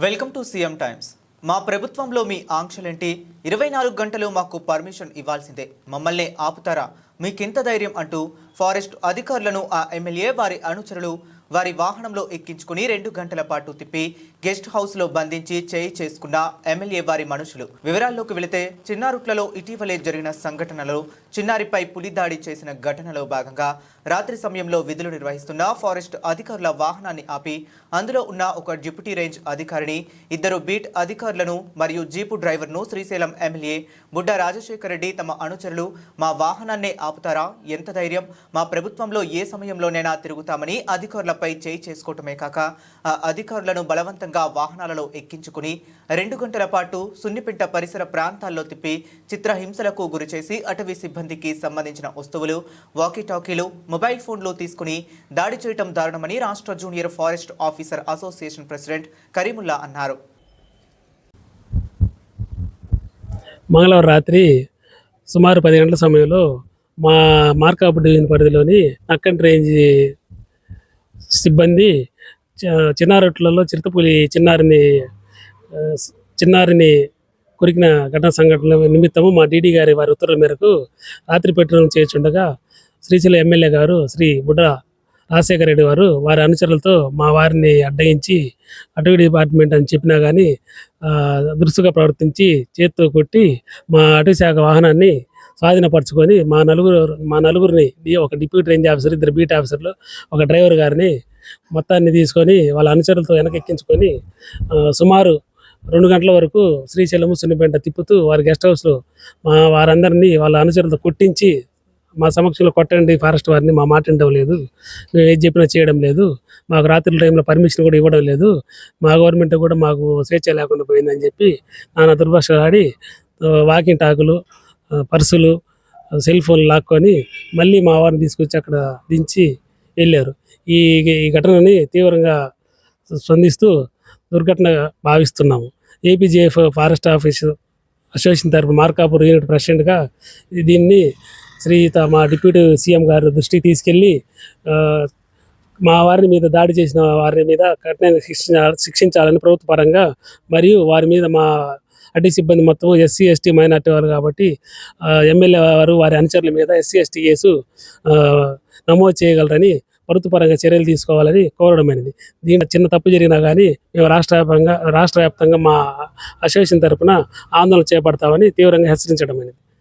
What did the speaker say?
Welcome to CM times. మా ప్రభుత్వంలో మీ ఆంక్షలేంటి? 24 గంటలు మాకు పర్మిషన్ ఇవ్వాల్సిందే, మమ్మల్ని ఆపుతారా? మీకెంత ధైర్యం అంటూ ఫారెస్ట్ అధికారులను ఆ ఎమ్మెల్యే వారి అనుచరులు వారి వాహనంలో ఎక్కించుకుని 2 గంటల పాటు తిప్పి గెస్ట్ హౌస్లో బంధించి చేయి చేసుకున్న ఎమ్మెల్యే వారి మనుషులు. వివరాల్లోకి వెళితే చిన్నారుట్లలో ఇటీవలే జరిగిన సంఘటనలో చిన్నారిపై పులి దాడి చేసిన ఘటనలో భాగంగా రాత్రి సమయంలో విధులు నిర్వహిస్తున్న ఫారెస్ట్ అధికారుల వాహనాన్ని ఆపి అందులో ఉన్న ఒక డిప్యూటీ రేంజ్ అధికారిని, 2 బీట్ అధికారులను మరియు జీపు డ్రైవర్ను శ్రీశైలం ఎమ్మెల్యే బుడ్డా రాజశేఖర్ రెడ్డి తమ అనుచరులు మా వాహనాన్నే ఆపుతారా? ఎంత ధైర్యం? మా ప్రభుత్వంలో ఏ సమయంలోనైనా తిరుగుతామని అధికారులపై చేయి చేసుకోవటమే కాక ఆ అధికారులను బలవంతంగా వాహనాలలో ఎక్కించుకుని 2 గంటల పాటు సున్నిపెంట పరిసర ప్రాంతాల్లో తిప్పి చిత్రహింసలకు గురిచేసి అటవీ సిబ్బందికి సంబంధించిన వస్తువులు, వాకీటాకీలు, మొబైల్ ఫోన్లు తీసుకుని దాడి చేయటం దారుణమని రాష్ట్ర junior forest officer association president Kareemulla అన్నారు. మంగళవారం రాత్రి సుమారు 10 గంటల సమయంలో మా మార్కాపు డివిజన్ పరిధిలోని నక్కంటి రేంజ్ సిబ్బంది చిన్నారొట్లలో చిరుతపులి చిన్నారిని కొరికిన సంఘటన నిమిత్తము మా డీడీ గారి వారి ఉత్తర్వుల మేరకు రాత్రి పెట్రోలింగ్ చేస్తుండగా శ్రీశైలం ఎమ్మెల్యే గారు శ్రీ బుడ్డా రాజశేఖర రెడ్డి వారు వారి అనుచరులతో మా వారిని అడ్డగించి అటవీ డిపార్ట్మెంట్ అని చెప్పినా కానీ దురుసుగా ప్రవర్తించి చేత్తో కొట్టి మా అటవీ శాఖ వాహనాన్ని స్వాధీనపరచుకొని మా నలుగురిని, ఒక డిప్యూటీ రేంజ్ ఆఫీసర్, 2 బీట్ ఆఫీసర్లు, ఒక డ్రైవర్ గారిని మొత్తాన్ని తీసుకొని వాళ్ళ అనుచరులతో వెనకెక్కించుకొని సుమారు 2 గంటల వరకు శ్రీశైలము సున్నిపెంట తిప్పుతూ వారి గెస్ట్ హౌస్లో వారందరినీ వాళ్ళ అనుచరులతో కొట్టించి మా సమక్షంలో కొట్టండి ఫారెస్ట్ వారిని, మా మాట వినడం లేదు, మేము ఏది చెప్పినా చేయడం లేదు, మాకు రాత్రి టైంలో పర్మిషన్ కూడా ఇవ్వడం లేదు, మా గవర్నమెంట్ కూడా మాకు స్వేచ్ఛ లేకుండా పోయిందని చెప్పి నానా దుర్భాషలు ఆడి వాకింగ్ టాకులు, పర్సులు, సెల్ ఫోన్లు లాక్కొని మళ్ళీ మా వారిని తీసుకొచ్చి అక్కడ దించి వెళ్ళారు. ఈ ఘటనని తీవ్రంగా స్పందిస్తూ దుర్ఘటన భావిస్తున్నాము. ఏపీజేఎఫ్ ఫారెస్ట్ ఆఫీస్ అసోసియేషన్ తరఫు మార్కాపూర్ యూనిట్ ప్రెసిడెంట్గా దీన్ని మా డిప్యూటీ సీఎం గారి దృష్టికి తీసుకెళ్ళి మా వారి మీద దాడి చేసిన వారి మీద కఠినంగా శిక్షించాలని ప్రభుత్వ పరంగా, మరియు వారి మీద మా అటవీ సిబ్బంది మొత్తం ఎస్సీ ఎస్టీ మైనార్టీ వారు కాబట్టి ఎమ్మెల్యే వారు వారి అనుచరుల మీద ఎస్సీ ఎస్టీ కేసు నమోదు చేయగలరని ప్రభుత్వ పరంగా చర్యలు తీసుకోవాలని కోరడమైనది. దీంట్లో చిన్న తప్పు జరిగినా కానీ మేము రాష్ట్ర వ్యాప్తంగా మా అసోసియేషన్ తరఫున ఆందోళన చేపడతామని తీవ్రంగా హెచ్చరించడమైనది.